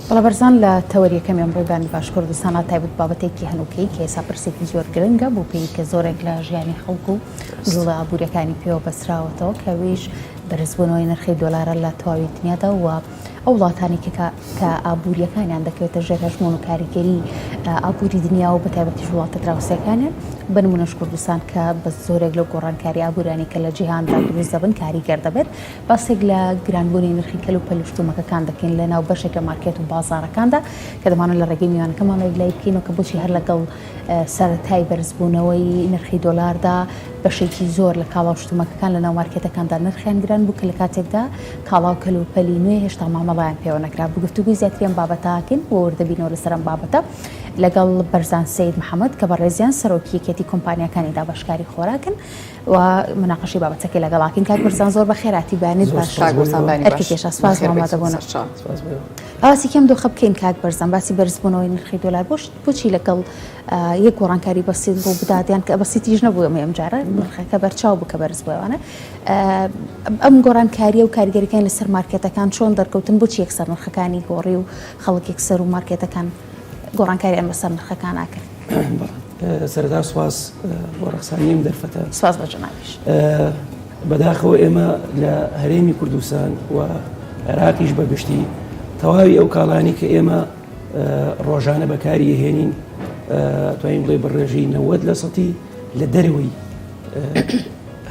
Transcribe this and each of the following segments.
بەڵام بەرزان لە تەوەریەکەم ئەمڕۆیبانی باش کوردستانە تایبەت بابەتێکی هەنووکەی کە ئێستا پرسێکی زۆر گرنگە بۆ پێی کە زۆرێک لە ژیانی خەڵکو و جوڵە ئابوووریەکانی پێوە بەسراوەتەوە کەویش بەرزبوونەوەی نرخی دۆلارە لە تەواوی دنیادا و ئەو وڵاتانی کە ئابوووریەکانیان دەکەوێتە ژێر هەژمۆن و کاریگەری ئابووری دنیا و بە تایبەتی وڵاتە دراوسەکانیان بە نمونەش کوردستان کە بە زۆرێک لەو گۆڕانکاری ئابوورانی کە لە جیهاندا دروست دەبن کاریگەر دەبێت باسێک لە گرانبوونی نرخی کەل و پەلوشتومەکەکان دەکەین لە ناو بەشێک لە مارکێت و بازارەکاندا کە دەمانێت لە ڕێگەی میوانەکەمانەوەی لای بکەینەوە کە بۆچی هەر لەگەڵ سەرەتای بەرزبوونەوەی نرخی دۆلاردا بەشێکی زۆر لە کاڵاوشتومەکەکان لە ناو مارکێتەکاندا نرخیان گران بوو کە لە کاتێکدا کاڵاو کەل و پەلی نوێ هێشتا مامەڵایان پێوە نەکرا بوو. گفتوگوی زیاتریان بابەتاکەین و وەردەبینەوە لەسەر ئەم بابەتە لەگەڵ بەرزان سەید محەممەد کە بەڕێزیان سەرۆکیەکێتی کۆمپانیەکانی دابەشکاری خۆراکن و مناقەشی بابەتەکەی لەگەڵاکەین. کاک بەرزان زۆر بە خێراتی بانیت باش ئەرکێشە سپاس مامادەبوونە. ئاواسی کەم دۆخە بکەین کاک بەرزان باسی بەرزبوونەوەی نرخی دۆلار بۆچی لەگەڵ یەک گۆڕانکاری بەسیط بۆ بدادیان کە بەسیتیش نەبوو ئەم جارە نرخەکە بەرچاو بوو کە بەرز بووەوانە ئەم گۆڕانکاریە و کاریگەریەکان لەسەر مارکێتەکان چۆن دەرکەوتن بۆچی یەکسەر نرخەکانی گۆڕی و خەڵک یەکسەر و مارکێتەکان گۆڕانکاریان بەسەر نرخەکان ناکرد. سەرەتا سواس بۆ ڕەخسانیم دەرفەتە. سواس بە جەنابیش. بەداخەوە ئێمە لە هەرێمی کوردستان و عێراقیش بەگشتی تەواوی ئەو کاڵانی کە ئێمە ڕۆژانە بەکاری هێنین توانین بڵێ بەڕێژەی 90% لە دەرەوەی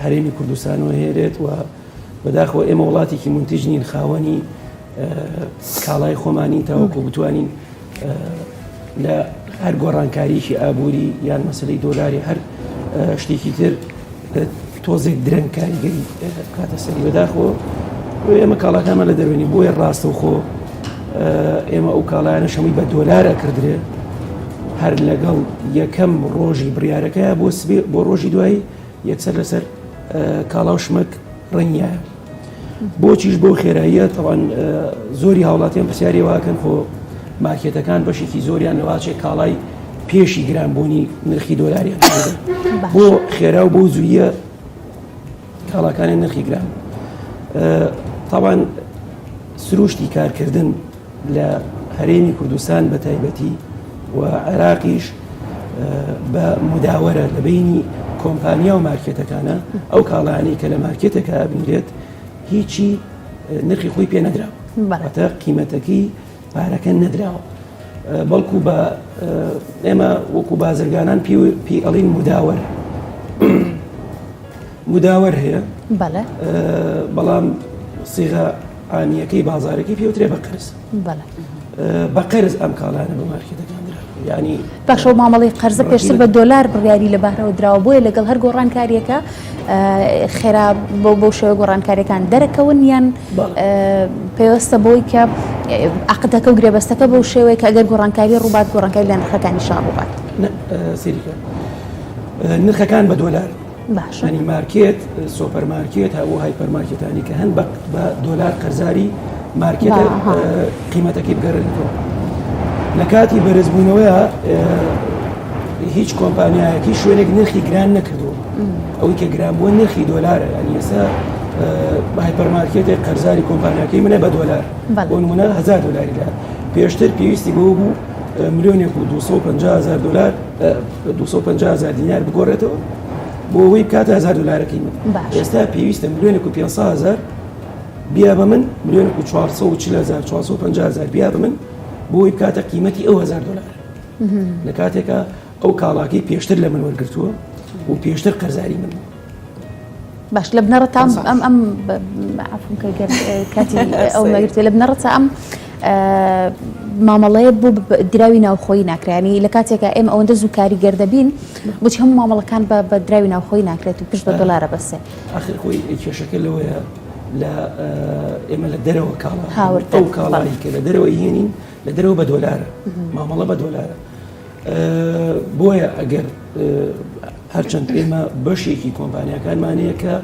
هەرێمی کوردستانەوە هێرێت و بەداخەوە ئێمە وڵاتێکی منتیج نین خاوەنی کاڵای خۆمانی تاوەکو بتوانین لە هەر گۆڕانکاریشی ئابووری یان مەسلەی دۆلاری هەر شتێکی تر تۆزێک درەنگ کاریگەری کاتە سەری بەداخەوە ئێمە کاڵاکانمە لە دەروێنی بۆیە ڕاستە و خۆ ئێمە ئەو کاڵایانە شەمەی بە دۆلارە کردرێ هەر لەگەڵ یەکەم ڕۆژی بڕیارەکەیە بۆ ڕۆژی دوایی یەکسەر لەسەر کاڵاو شمەک ڕەنگایە. بۆچیش بۆ خێراییە تەوان زۆری هاوڵاتیان پرسیاری واکەن خۆ مارکێتەکان بەشێکی زۆریان لەواچێک کاڵای پێشی گرانبوونی نرخی دۆلاریان بۆ خێرا و بۆ زوویە کاڵاکانی نرخی گران. تاوان سروشتی کارکردن لە هەرێمی کوردستان بە تایبەتی و عێراقیش بە مداوەرە لە بینی کۆمپانیا و مارکێتەکانە ئەو کاڵانی کە لە مارکێتەکە بنرێت هیچی نرخی خۆی پێ نەدراوە واتە قیمەتەکەی پارەکە نەدراوە بەڵکو بە ئێمە وەکو بازرگانان پێی ئەڵین مداوەر هەیە بەڵام سیغە عامیەکەی بازارەکەی پێوترێ بە قرز بە قرز ئەم کاڵانە بە مارکێتەکان ینی باشەوە مامەڵی قەرزە پێشتر بە دۆلار بڕیاری لە بەهرەوە دراوە بۆیە لەگەڵ هەر گۆڕانکاریەکە خێرا بۆ شێوە گۆڕانکاریەکان دەرەکەون یان پێوەستە بۆی کە عقدەکە و گرێبەستەکە بەو شێوەیە کە ئەگەر گۆڕانکاری ڕووبات گۆڕانکاری لە نرخەکانی شان ڕووبات سیریکە نرخەکان بە دۆلار ینی مارکێت سۆپەرمارکێت هەبوو هایپەرمارکێتانی کە هەن بە دۆلار قەرزاری مارکێتە قیمەتەکەی بگەڕێتەوە. لە کاتی بەرزبوونەوەیە هیچ کۆمپانیایەکی شوێنێک نرخی گران نەکردو ئەوەی کە گرانبووە نرخی دۆلارە ینی ئێستا هایپەرمارکێتێک قەرزاری کۆمپانیەکەی منە بە دۆلار بۆ نمونە 1000 دلاری لە پێشتر پێویستی بۆ بوو ملیۆنێک و 250,000 دلار 250,000 دینار بگۆڕێتەوە بۆ ئەوەی بکاتە 1000 دلارەکەی من ئێستا پێویستە ملیۆنێک و 500,000 بیا بە من ملیۆنێک و 440,000 450,000 بیا بە من بۆی بکاتە قیمەتی ئەو 1000 دلار لە کاتێکە ئەو کاڵاکەی پێشتر لە من وەرگرتووە و پێشتر قەرزاری من باش لە بنەڕەت ئەم کاتی ئەو مەگرتوێ لە بنەڕەتە ئەم مامەڵەیە بۆ دراوی ناوخۆی ناکرانی لە کاتێکە ئێمە ئەوەندە زوو کاریگەر دەبین بۆچی هەموو مامەڵەکان بە دراوی ناوخۆی ناکرێت و پشت بە دۆلارە بەسێ ئاخر خۆی کێشەکە لەوەیە لە ئێمە لە دەرەوە کاڵا ئەو کاڵایی کە لە دەرەوە هێنین لە دەرەوە بە دۆلارە مامەڵە بە دۆلارە بۆیە ئەگەر هەرچەند ئێمە بەشێکی کۆمپانیەکانمانەیە کە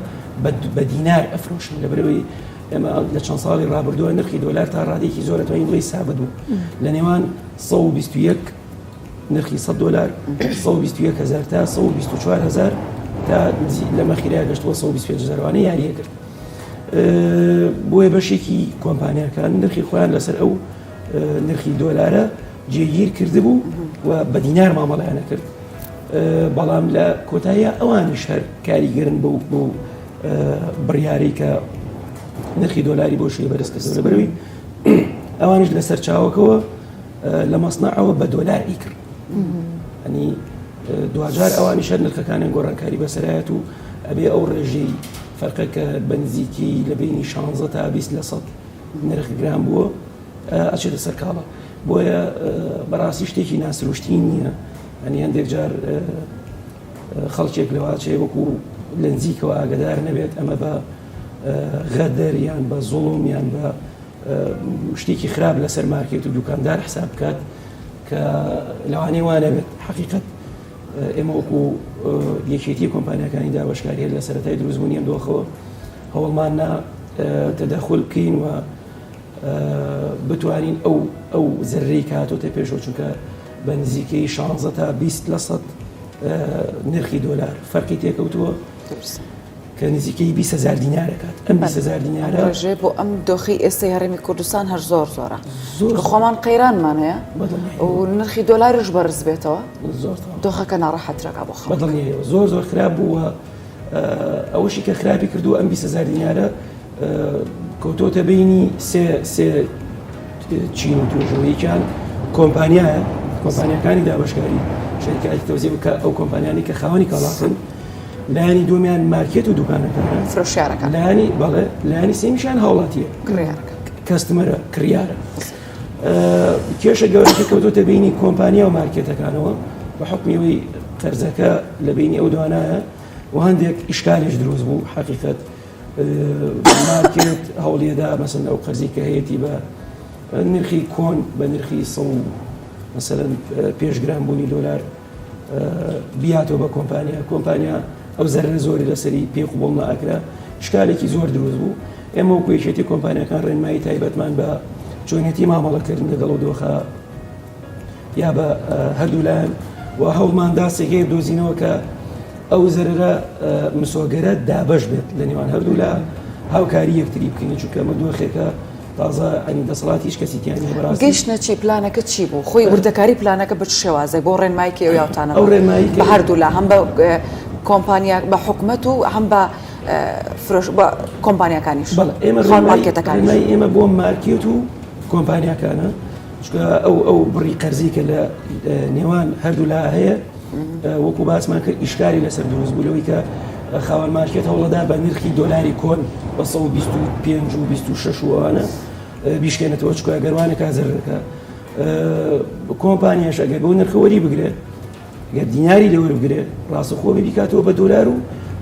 بە دینار ئەفرۆشن لە بەرەوەی ئێمە لە چەند ساڵی ڕابردووە نرخی دۆلار تا ڕادێکی زۆرە توانین بڵێ سابت بوو لە نێوان 121 نرخی 100 دلار 121,000 تا 124,000 تا لەمە خیرای گەشتووە 125,000 یاریەکرد بۆیە بەشێکی کۆمپانیەکان نرخی خۆیان لەسەر ئەو نرخی دۆلارە جێگیر کردبوو و بە دینار مامەڵیانە کرد بەڵام لە کۆتاییە ئەوانش هەر کاریگەرن بۆ بڕیاری کە نرخی دۆلاری بۆ شوێ بەرزکردن لەبەرەوەی ئەوانش لەسەر چاوەکەوە لە مەسنەعەوە بە دۆلار ئیکرد ئەنی دوجار ئەوانی شەر نرخەکانیان گۆڕانکاری بەسەرایەت و ئەبێ ئەو ڕێژەی فەرقەکە بەنزیکی لە بینی 16 تا 20 لە سەد نرخ گران بووە ئەچێتە سەر کاڵە بۆیە بەڕاستی شتێکی ناسروشتی نییە ئەنی هەندێک جار خەڵکێک لەواچێ وەکو لە نزیکەوە ئاگدار نەبێت ئەمە بە غەدەر یان بە زوڵم یان بە شتێکی خراپ لەسەر مارکێت و دوکاندار حساب بکات کە لەوانەیە وانە بێت حقیقەت ئێمە وەکو یەکێتی کۆمپانیەکانی دابەشکاری لە سەرەتای دروستبوونی ئەم دۆخەوە هەوڵمانە تەدەخل بکەین و بتوانین ئەو زەرەی کاتۆتە پێشەوە چونکە بە نزیکەی 16 تا 20 لە سەد نرخی دۆلار فەرقی تێکەوتووە کە نزیکەی 20,000 دینارەکات ئەم 20,000 دینارە ڕێژێ بۆ ئەم دۆخی ئێستا هەرێمی کوردستان هەر زۆرە خۆمان قەیرانمان هەیە و نرخی دۆلاریش بەرز بێتەوە دۆخەکە ناڕەحەترەکە بۆ خەڵک زۆر خراپ بووە ئەوەشی کە خراپی کردو ئەم 20,000 دینارە کەوتۆتە بینی سێ چین و توژەوەیەکیان کۆمپانیایە کۆمپانیەکانی دابەشکاری شەریکەتی تەوزیع بکە ئەو کۆمپانیانی کە خاوەنی کاڵاکن لایانی دومیان مارکێت و دوکانەکانە فرۆشیارەکان لایانی بەڵێ لایانی سێمیشیان هاوڵاتیە کەستمەرە کڕیارە کێشە گەورەکە کەوتۆتە بینی کۆمپانیا و مارکێتەکانەوە بە حکمیەوەی قەرزەکە لە بینی ئەو دوانایە و هەندێک ئیشکالیش دروست بوو حقیقەت مارکێت هەوڵیەدا مەسەن ئەو قەرزی کە هەیەی بە نرخی کۆن بە نرخی مثلا پێشگرانبوونی دۆلار بیاتەوە بە کۆمپانیا ئەو زەرە زۆری لەسەری پێ قوبوڵ نائکرا شکالێکی زۆر دروست بوو ئێمە وەکو یەکێتی کۆمپانیەکان ڕێنمایی تایبەتمان بە چۆنێتی مامەڵەکردن لەگەڵ و دۆخە یا بە هەردوو لایەن و هەوڵمان داسێگەی دۆزینەوە کە ئەو زەرە مسۆگەرە دابەش بێت لە نێوان هەردوو لە هاوکاری یەکتری بکەین چونکە ئەمە دۆخێکە تازە ئەنی دەسەڵاتی هیچ کەسی تیانی بەڕاستی گەیشتنە چی پلانەکە چی بوو خۆی وردەکاری پلانەکە بە شێوازە بۆ ڕێنمایکی ئەو یاوتانە ئەو ڕێنمایی بە هەردوو لە هەم بە کۆمپانیا بە حکومەت و هەم بە کۆمپانیەکانیش مارکێتەکانی ئێمە بۆ مارکێت و کۆمپانیەکانە چونکە ئەو بڕی قەرزی کە لە نێوان هەردوو لا هەیە وەکو باسمان کرد ئیشکاری لەسەر دروست بوو لەوەی کە خاوەن مارکێت هەوڵەدا بە نرخی دۆلاری کۆن بە 125 و 26 وانە بیشکێنێتەوە چکە گەروانە کازەرەکە کۆمپانیاش ئەگەر بۆ نرخەوەری بگرێت گەر دیناری لەوەر بگرێت ڕاستەخۆ بیکاتەوە بە دۆلار و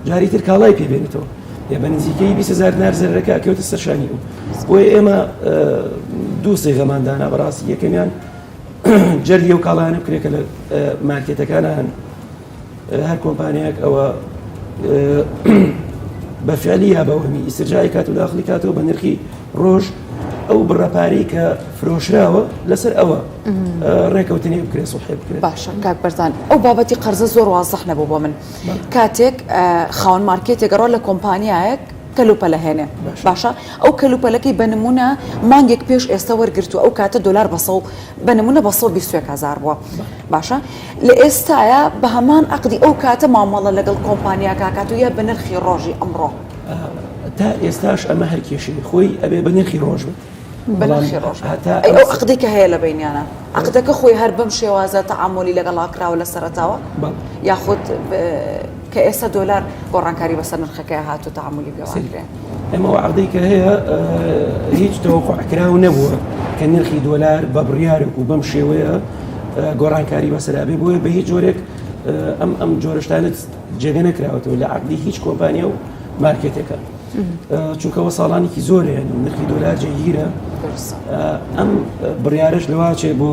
جاری تر کاڵای پێبێنێتەوە یا بە نزیکەی 20,000 دینار زەرەکە کەوتە سەرشانی و بۆیە ئێمە دوو سێغەماندانا بەڕاستی یەکەمیان جەردی ئەو کاڵایانە بکرێت کە لە مارکێتەکانان هەر کۆمپانیاک ئەوە بەفعلی یا بەوهمی ئیسترجای کات و داخلی کاتەوە بە نرخی ڕۆژ ئەو بڕەپارەی کە فرۆشراوە لەسەر ئەوە ڕێکەوتنی بکرێت سوحێ بکرێت. باشە کاک بەرزان ئەو بابەتی قەرزە زۆر وازەح نەبوو بۆ من کاتێک خاوەن مارکێتێک گەڕۆ لە کۆمپانیایەک کەلوپەلە هێنێ باشە ئەو کەلوپەلەکەی بە نمونە مانگێک پێش ئێستا وەرگرتو ئەو کاتە دۆلار بە نمونە 121,000 بووە باشە لە ئێستاە بە هەمان عقدی ئەو کاتە مامەڵە لەگەڵ کۆمپانیا کاکات و یا بە نرخی ڕۆژی ئەمڕۆ تا ئێستاش ئەمە هەر کێشەی خۆی ئەبێ بە نرخی ڕۆژ بێت بەنرخی ڕۆژ ئەو عقدی کە هەیە لە بینیانە عقدەکە خۆی هەر بەم شێوازە تەعاملی لەگەڵا کراوە لە سەرەتاوە یاخود کە ئێستا دۆلار گۆڕانکاری بەسەر نرخەکەی هاتوو تەعاملی پێوانکرێن ئەمە عقدەی کە هەیە هیچ تەوەقوعکراو نەبووە کە نرخی دۆلار بە بڕیارێک و بەم شێوەیە گۆڕانکاری بەسەرابێ بۆیە بە هیچ جۆرێک ئەم جۆرەشتانت جێگە نەکراوەتەوە لە عقدی هیچ کۆمپانیا و مارکێتەکە چونکەوە ساڵانێکی زۆرە نرخی دۆلار جێگیرە ئەم بڕیارش لەواچێ بۆ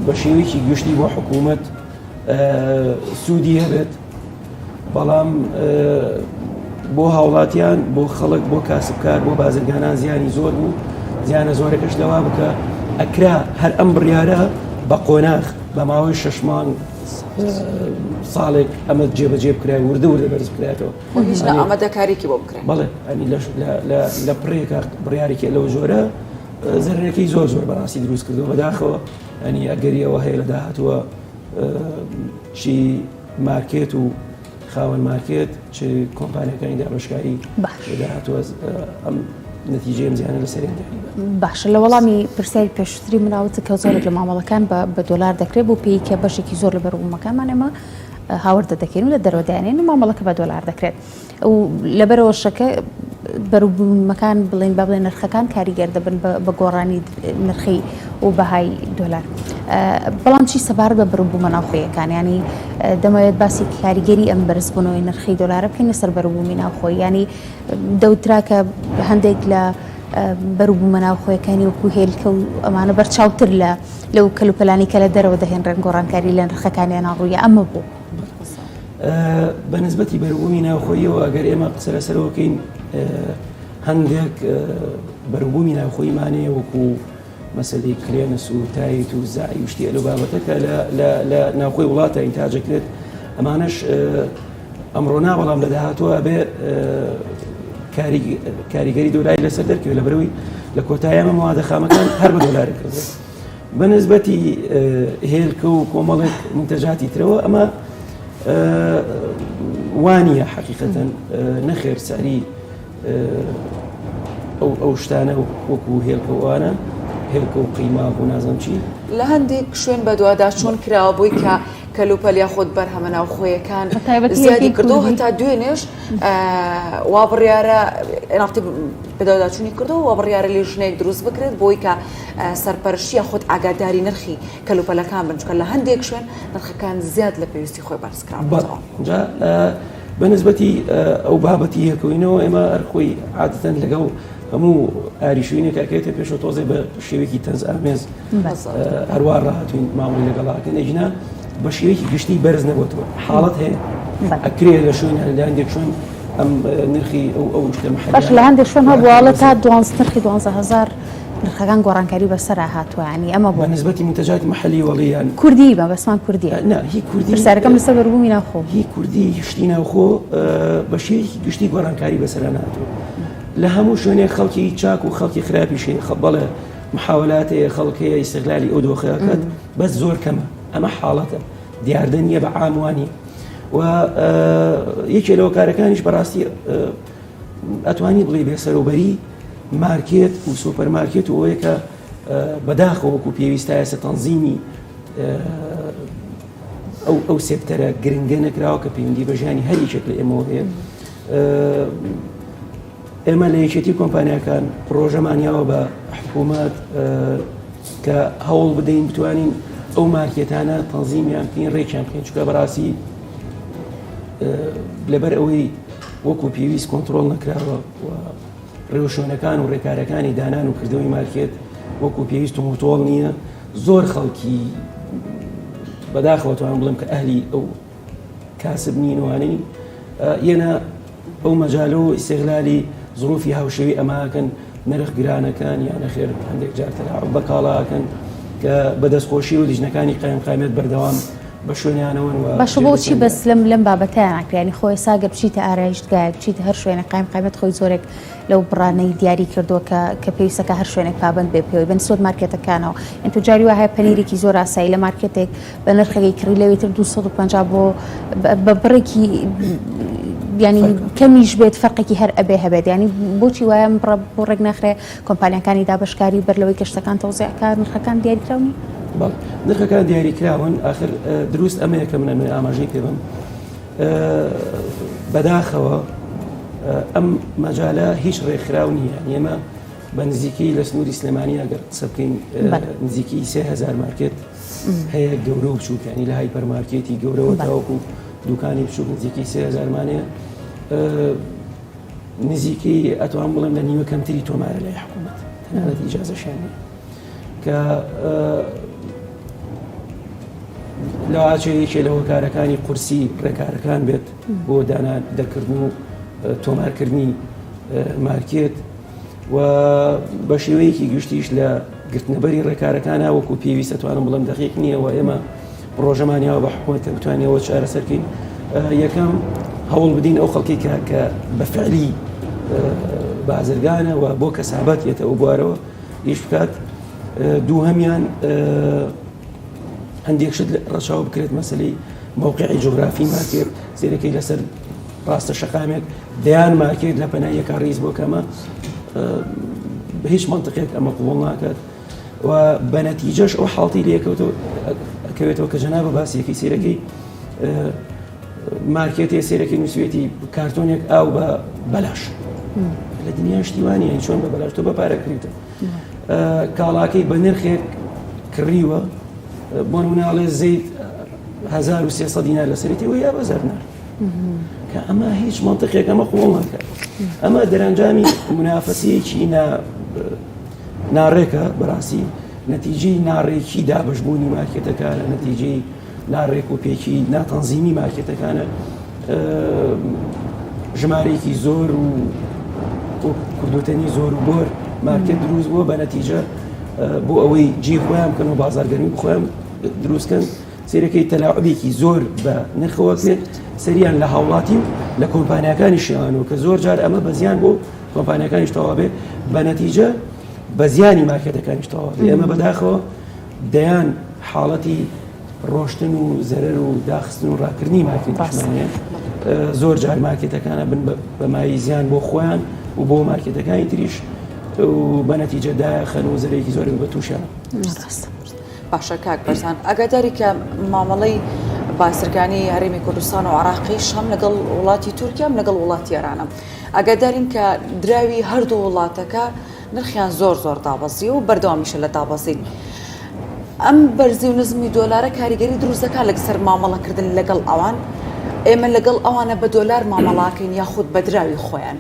بە شێوەیەکی گشتی بۆ حکوومەت سوودی هەبێت بەڵام بۆ هاوڵاتیان بۆ خەڵک بۆ کاسبکار بۆ بازرگانان زیانی زۆر بوو زیانە زۆرەکەش لەوا بکە ئەکرا هەر ئەم بڕیارە بە قۆناغ بە ماوەی 6 مانگ ساڵێک ئەمە جێبەجێ بکرای وردە بەرز بکرێتەوە ئەمە دەکارێکی بۆ بکرێن بەڵێ لە پڕێکە بڕیارێکی لەو زۆرە زەرەکەی زۆر بەڕاستی دروست کردەوە بەداخەوە ئەنی ئەگەریەوە هەیە لە داهاتوە چی مارکێت و خاوەن مارکێت چ کۆمپانیەکانی دابشکاری داهاتوە ئەم نەتیجەیەم زیانە لە سەرێنجانی باشە لە وەڵامی پرسیاری پێشتری مناوتە کە زۆرێک لە مامەڵەکان بە دۆلار دەکرێت بۆ پێی کە بەشێکی زۆر لە بەروبوومەکانمان ئێمە هاوردە دەکەین و لە دەرەوەدایانێن و مامەڵەکە بە دۆلار دەکرێت و لەبەرەوە شەکە بەروبوومەکان بڵێن با بڵێن نرخەکان کاریگەر دەبن بە گۆڕانی نرخی و بەهای دۆلار بەڵام چی سەبارەت بە بەروبوومە ناوخۆیەکان ینی دەمەوێت باسی کاریگەری ئەم بەرزبوونەوەی نرخی دۆلارە بکەین لەسەر بەروبوومی ناوخۆی ینی دەوترا کە هەندێک لە بەروبوومە ناوخۆیەکانی وەکو هێلکە و ئەمانە بەرچاوتر لەو کەلوپەلانی کە لە دەرەوە دەهێنرێن گۆڕانکاری لە نرخەکانیان ڕوویە ئەمە بوو بە نسبەتی بەروبوومی ناوخۆیەوە ئەگەر ئێمە قسە لەسەرەوەکەین هەندێک بەروبوومی ناوخۆیمانەیە وەکو مەسەلەی کرێنس و تایت و زای و شتی ئەلو بابەتەکە لە ناوخۆی وڵاتە ئینتاجەکرێت ئەمانەش ئەمڕۆ نا بەڵام لە داهاتوە بێ کاریگەری دۆلاری لەسەر دەرکەوێت لە بەرەوەی لە کۆتاییمە موادە خامەکان هەر بە دۆلار کردێت بە نسبەتی هێلکە و کۆمەڵێک منتەجاتی ترەوە ئەمە وانیە حقیقەتەن نەخێر سەری ئەو شتانە وەکو هێلکەوانە هێلکە و قیماغ و نازەم چی لە هەندێک شوێن بە دووادا چۆن کراوە بووی کە کەلوپەلیا خۆت بەرهەمە ناوخۆیەکان زیادی کردو هەتا دوێنێش وا بڕیارە نافتی بەدەواداچوونی کردو وا بڕیارە لێ ژنێک دروست بکرێت بۆی کە سەرپەرشتیە خۆت ئاگاداری نرخی کەلوپەلەکان بنچکە لە هەندێک شوێن نرخەکان زیاد لە پێویستی خۆی بەرزکراوە بە نسبەتی ئەو بابەتی هێکەوەینەوە ئێمە ئەرخۆی عادەتەن لەگەڵ هەموو ئاریشوینێکاکێتە پێشەوە تۆزێ بە شێوەیەکی تەنز ئامێز هەروە ڕاهاتوین مامەڵی لەگەڵاکەن ئەجنا بە شێوەیەکی گشتی بەرز نەبووتەوە حاڵەت هەیە ئەکرێ لە شوێن لە هەندێک شوێن ئەم نرخی ئەو شتە محەلی باش لە هەندێک شوێن هەبووە تا نرخی 12000 نرخەکان گۆڕانکاری بەسەر هاتووە ینی ئەمە بۆ بە نسبەتی منتەجاتی محەلی وەڵیان کوردی بە بەسمان کوردی هی کوردی پرسیارەکەم لەسەر بەروبوومی ناوخۆ هی کوردی شتی ناوخۆ بە شێوەیەکی گشتی گۆڕانکاری بەسەر هاتووە لە هەموو شوێنێک خەڵکی چاک و خەڵکی خراپیشێ بەڵێ محاولاتەیە خەڵکەیە ئیستیغلالی ئەو دۆخەکەت بەس زۆر کەمە ئەمە حاڵەتە دیاردە نییە بە عاموانی و یەکێ لەوە کارەکانیش بەڕاستی ئەتوانی بڵێ بێسەرۆبەری مارکێت و سوپەرمارکێت و ئەوەیە کە بەداخەوە وەکو پێویستە ئێستا تەنزیمی ئەو سێکتەرە گرنگە نەکراوە کە پەیوەندی بە ژیانی هەر یەکێک لە ئێمەوە هەیە ئێمە لە یەکێتی کۆمپانیاکان ڕۆژەمانیاوە بە حکوومەت کە هەوڵ بدەین بتوانین ئەو مارکێتانە تەنزیمیان بکەین ڕێکیان بکەین چونکە بەڕاستی لەبەر ئەوەی وەکو پێویست کۆنتڕۆڵ نەکراوە ڕێوشۆنەکان و ڕێکارەکانی دانان و کردەوەی مارکێت وەکو پێویست و متۆڵ نییە زۆر خەڵکی بەداخەوە توانم بڵێم کە ئەهلی ئەو کاسب نینوانەی یەنە ئەو مەجالە و ئیستیغلالی زروفی هاوشێوی ئەماکەن نرخ گرانەکان یانە خێر هەندێک جار تەلاعوب بەکاڵاکەن کە بەدەستخۆشی و لیژنەکانی قایمقامێت بەردەوام بە شوێنیانەوەن باشە بۆچی بەس لەم بابەتیان ناکرێنی خۆی ساگەر بچیتە ئارایشتگایە بچیتە هەر شوێنە قایمقامێت خۆی زۆرێک لەو بڕانەی دیاری کردووە کە پێویستەکە هەر شوێنێک پابند بێ پێوەی بنسۆت مارکێتەکانەوە ئەن تو جاری وایە پەنیرێکی زۆر ئاسایی لە مارکێتێک بە نرخەکەی کڕی لەوێتر 250 بۆ بە بڕێکی ینی کەمیش بێت فەرقێکی هەر ئەبێ هەبێت ینی بۆچی وایە بۆ ڕێک ناخرێ کۆمپانیەکانی دابشکاری بەرلەوەی کەشتەکان تەوزیعکار نرخەکان دیاریکراونی نرخەکان دیاریکراون آخر دروست ئەمەیە کە من ئاماژەی پێ بم بەداخەوە ئەم مەجالە هیچ ڕێکخراو نییە ئێمە بە نزیکی لە سنووری سلێمانی ئەگەر قسە بکەین نزیکی 3000 مارکێت هەیە گەورە و بچووکانی لە هایپەرمارکێتی گەورەوە تاوەکو دوکانی بچووک نزیکی 3000 مانەیە نزیکی ئەتوان بڵێم لە نیوە کەمتری تۆمارە لای حکوومەت تەنانەت ئیجازەشیانی کە لاواچەیەکێ لە هۆکارەکانی قورسی ڕێکارەکان بێت بۆ دانا دەکردن و تۆمارکردنی مارکێت و بە شێوەیەکی گشتیش لە گرتنەبەری ڕێکارەکانە وەکو پێویستە توانم بڵم دەقیق نییە و ئێمە ڕۆژەمانیاوە بە حکوومەتە بتوانیەوە چارەسەرکەین یەکەم هەوڵ بدین ئەو خەڵکی کە بەفعلی بازرگانە و بۆ کەسابەت یێتە ئەو بوارەوە ئیش بکات دوو هەمیان هەندێک شت ڕەچاو بکرێت مەسلەی مووقعی جغرافی مارکێت زیرەکەی لەسەر ڕاستە شەقامێک دەیان مارکێت لە پەنایەکە ڕیز بۆ کەمە بە هیچ منطقێک ئەمە قوڵ ناکات و بە نەتیجەش ئەو حاڵتی لەکەوێتەوە کە جەنابە باسیەکەی سیرەکەی مارکێتی سێرەکەی نووسێتی کارتۆنێک ئاو بە بەلاش لە دنیا شتیوانی هەین چۆن بە بەلاش تۆ بە پارە کریتە کاڵاکەی بە نرخێک کڕیوە بۆ نمونەڵێ زەیت 1300 دینار لەسەرێتی و یا بەزار نار کە ئەمە هیچ منطقێک ئەمە قوڵ ناکات ئەمە دەرەنجامی منافەسەیەکی ناڕێکە بەڕاستی نەتیجەی ناڕێکی دابەشبوونی مارکێتەکانە نەتیجەی ناڕێک و پێکی ناتەنزیمی مارکێتەکانە ژمارەیەکی زۆر و کردوتنی زۆر و بۆر مارکێت دروست بووە بە نەتیجە بۆ ئەوەی جێ خۆیان بکەن و بازارگەرمی بخۆیان دروستکەن سیرەکەی تەلاعوبێکی زۆر بە نرخەوە کرێت سەریان لە هاوڵاتی و لە کۆمپانیەکانی شیانەوە کە زۆر جار ئەمە بەزیان بۆ کۆمپانیەکانیش تەواو بێ بە نەتیجە بە زیانی مارکێتەکانیش تەواو بێ ئەمە بەداخەوە دەیان حاڵەتی ڕۆشتن و زەرەر و داخستن و ڕاکردنی مارکێتمانە زۆر جار مارکێتەکانە بن بە مای زیان بۆ خۆیان و بۆ مارکێتەکانی تریش و بە نەتیجە داخەن و زەرێکی زۆر بە تووشیانە. باشە کاک بەرزان ئەگاداری کە مامەڵەی بازرگانی هەرێمی کوردستان و عراقیش هەم لەگەڵ وڵاتی تورکیا لەگەڵ وڵاتی ئێرانە ئەگادارین کە دراوی هەردوو وڵاتەکە نرخیان زۆر دابەزی و بەردەوامیشە لە دابەزین. ئەم بەرزی و نزمی دۆلارە کاریگەری دروستەکە لەسەر مامەڵەکردن لەگەڵ ئەوان ئێمە لەگەڵ ئەوانە بە دۆلار مامەڵاکەین یاخود بە دراوی خۆیان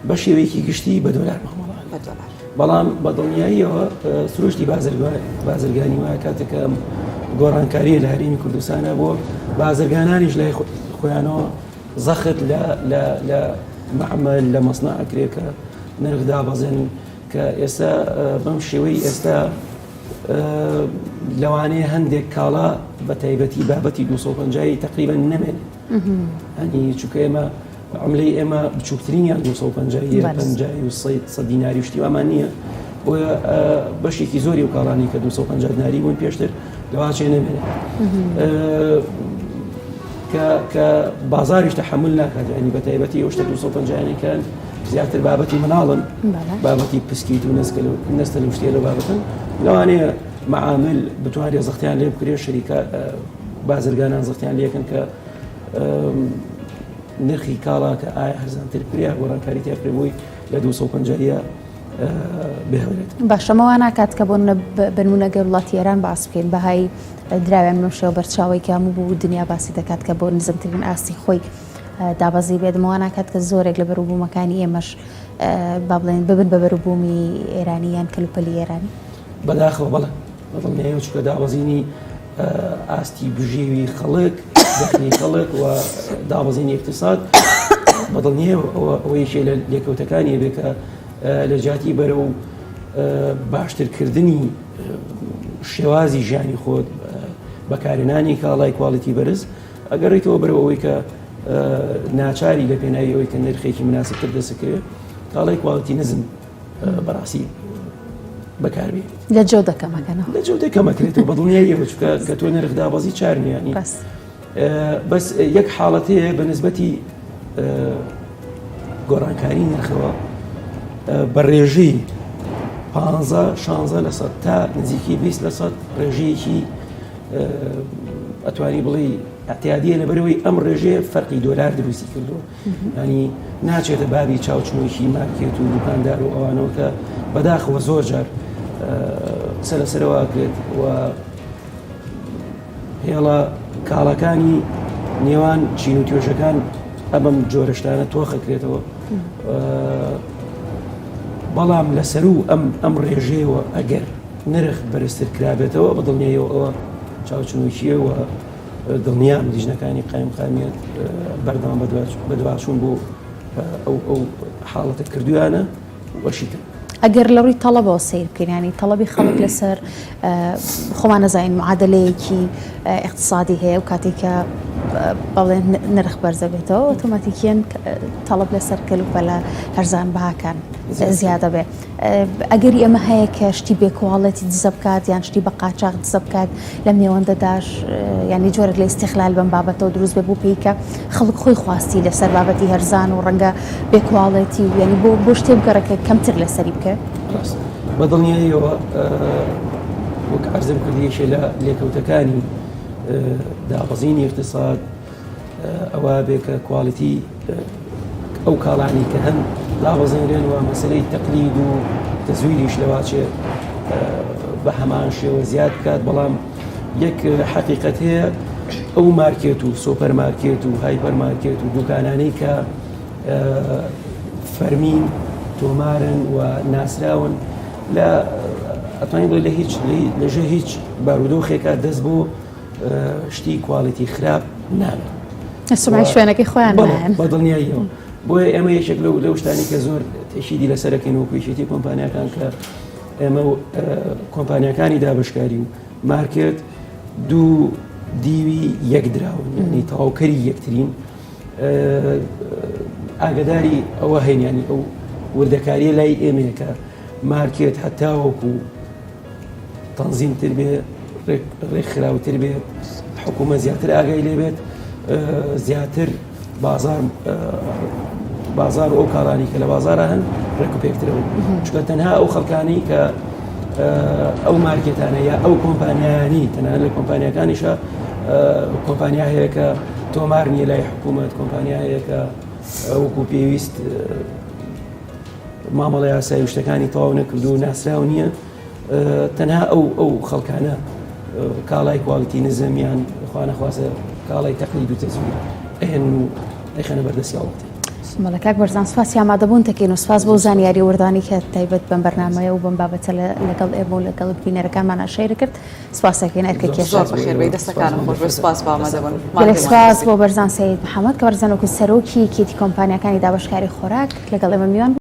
بە شێوەیەکی گشتی بە دۆلار مامەڵان بە دۆلار بەڵام بە دڵنیاییەوە سروشتی بازرگانی وایە کاتێکە گۆڕانکاریە لە هەرێمی کوردستانە بۆ بازرگانانیش لای خۆیانەوە زەخت لە معمل لە مەسنە ئەکرێکە نرخ دابەزێن کە ئێستا بەم شێوەی ئێستا لەوانەیە هەندێک کاڵا بە تایبەتی بابەتی 250 تقریبا نەمێن ئەنی چونکە ئێمە عملەی ئێمە بچووکترینیان 250 دیناری شتی ئەمان نییە بۆ بەشێکی زۆری و کاڵانی کە 250 دیناری بوون پێشتر لەواچێ نەمێنێت کە بازاریش تەحمل ناکات ینی بە تایبەتی ئەو شتە 250یانەکان زیاتر بابەتی مناڵن بابەتی پسکیت و نەستە لەو شتێ لە بابەتن لەوانەیە معامل بتوانێت زەختیان لێ بکرێت شەریکە بازرگانان زەختیان لێکن کە نرخی کاڵا کە ئایا هەرزانتر کریا گۆڕانکاری تێکڕێبووی لە 250 بهێنێت باشەمەوە ناکات کە بۆ بنمونەگە وڵاتی ئێران باس بکەین بەهای دراوێن نوشەوە بەرچاوی کە هەموو بوو دنیا باسی دەکات کە بۆ نزمترین ئاستی خۆی دابەزی بێتمەوە ناکات کە زۆرێک لە بەروبوومەکانی ئێمەش با بڵێن ببن بە بەروبوومی ئێرانیان کەلوپەلی ئێرانی بەداخەوە بەڵێ بەڵێ چکە دابەزینی ئاستی بژێوی خەڵک دەخنی خەڵک و دابەزینی اقتصاد بەدڵنیە ئەوەیشێ لە لێکەوتەکانی بێ کە لە جاتی بەرە و باشترکردنی شێوازی ژیانی خۆت بەکارهێنانی کاڵای کواڵیتی بەرز ئەگەڕێتەوە بەرەوەی کە ناچاری لە پێناوی ئەوەی کە نرخێکی مناسبتر دەسەکەوێت کاڵای کواڵیتی نزم بەڕاستی بەکاربێت لە جۆ دەکەمەکەنەوە لە جۆ دەکەمەکرێتەوە بەدڵنیاییەوە چونکە کە تۆ نرخ دابەزی چارمیانی بەس یەک حاڵەتەیە بە نسبەتی گۆڕانکاری نرخەوە بە ڕێژەی 15-16 تا نزیکی 20 ڕێژەیەکی ئەتوانی بڵێ احتیادیە لەبەرەوەی ئەم ڕێژەیە فەرقی دۆلار دروستی کردووە ینی ناچێتە بابی چاوچنۆکی مارکێت و دوکاندار و ئەوانەوە کە بەداخەوە زۆر جار سەرەسەرەوە کرێت و هێڵە کاڵەکانی نێوان چین و توێژەکان ئەبم جۆرەشتانە تۆخەکرێتەوە بەڵام لەسەر و ئەم ڕێژەیەوە ئەگەر نرخ بەرزتر کرابێتەوە بەدڵنیایەوە ئەوە چاوچنوکیە و دڵنیام لیژنەکانی قایمقامیەت بەردەوام بەدواچوون بۆ ئەو حاڵەتە کردویانە وەشیتر ئەگەر لەڕووی تەڵەبەوە سیر بکەین ینی تەڵەبی خەڵک لەسەر خۆمان نەزانین معادلەیەکی اقتصادی هەیە و کاتێککە بەڵێن نرخ بەرزە بێتەوە ئۆتۆماتیکیان تەڵەب لەسەر کەلوپە لە هەرزان بەهاکان زیادە بێ. ئەگەری ئەمە هەیە کە شتی بێکواڵەتی دزە بکات یان شتی بە قاچاق دزە بکات لە میێوەندەداش ینی جۆرێک لە ئیستیخلال بەم بابەتەوە دروست بێ بۆ پێیکە خەڵک خۆی خواستی لەسەر بابەتی هەرزان و ڕەنگە بێکواڵەتی و ینی بۆ شتێ بگەڕێکە کەمتر لەسەری بکە. بەدڵنیاییەوە وەک عەرزم کردیەشێ لە لێکەوتەکانی دابەزینی اقتصاد ئەوە بێ کە کواڵیتی ئەو کاڵانی کە هەم دابەزێنرێن و مەسەلەی تەقلید و تەزویریش لەواچێ بە هەمان شێوە زیاد بکات. بەڵام یەک حەقیقەت هەیە ئەو مارکێت و سۆپەر مارکێت و هایپەر مارکێت و دوکانانەی کە فەرمین تۆمارن و ناسراون لە ئەتوانین بڵێ لەژێ هیچ بارودۆخێکە دەست بۆ شتی کواڵیتی خراپ نامێت. سومای شوێنەکەی خۆیان بەدڵنیاییەوە بۆیە ئێمە یەکێک لەو شتانی کە زۆر تێشیدی لەسەرەکەین و پێشێتی کۆمپانیەکان کە ئێمە کۆمپانیەکانی دابشکاری و مارکێت دوو دیوی یەک دراون ینی تەواوکەری یەکترین ئاگداری ئەوە هەینیانی ئەو وردەکاریە لای ئێمەیە کە مارکێت هەتاوەکو تەنزیمتر بێ ڕێکخراوتر بێت حکوومە زیاتر ئاگای لێ بێت زیاتر بازار ئەو کاڵانی کە لە بازارە هەن ڕێکوپێکترەوە چکە تەنها ئەو خەڵکانی کە ئەو مارکێتانە یا ئەو کۆمپانیانی تەنانەت لە کۆمپانیەکانیشە کۆمپانیا هەیە کە تۆمار نیە لای حکوومەت کۆمپانیا هەیە کە وەکو پێویست مامەڵە یاسایی شتەکانی تەواو نەکردو و ناسراو نییە تەنها ئەو خەڵکانە کاڵای کواڵیتی نزەمیان خوا نەخوازە کاڵای تەقلید و تەزویر ئەهێن و ئەیخەنە بەردەستیاوەتی. مەڵە کاک بەرزان سپاسی ئامادەبوون تەکەین و سپاس بۆ زانیاری وردانی کە تایبەت بەم بەرنامەیە و بەم بابەتە لەگەڵ ئێمە و لەگەڵ بینەرەکانمان ئاشێر کرد. سپاسەکەین ئەرکە کێشە زۆر بەخێربێی دەستەکانم خۆش بێ. سپاس بۆ ئامادەبوون. سپاس بۆ بەرزان سەید محەممەد کە بەرزان وەکو سەرۆکی کێتی کۆمپانیەکانی دابەشکاری خۆراک لەگەڵ ئێمە میوان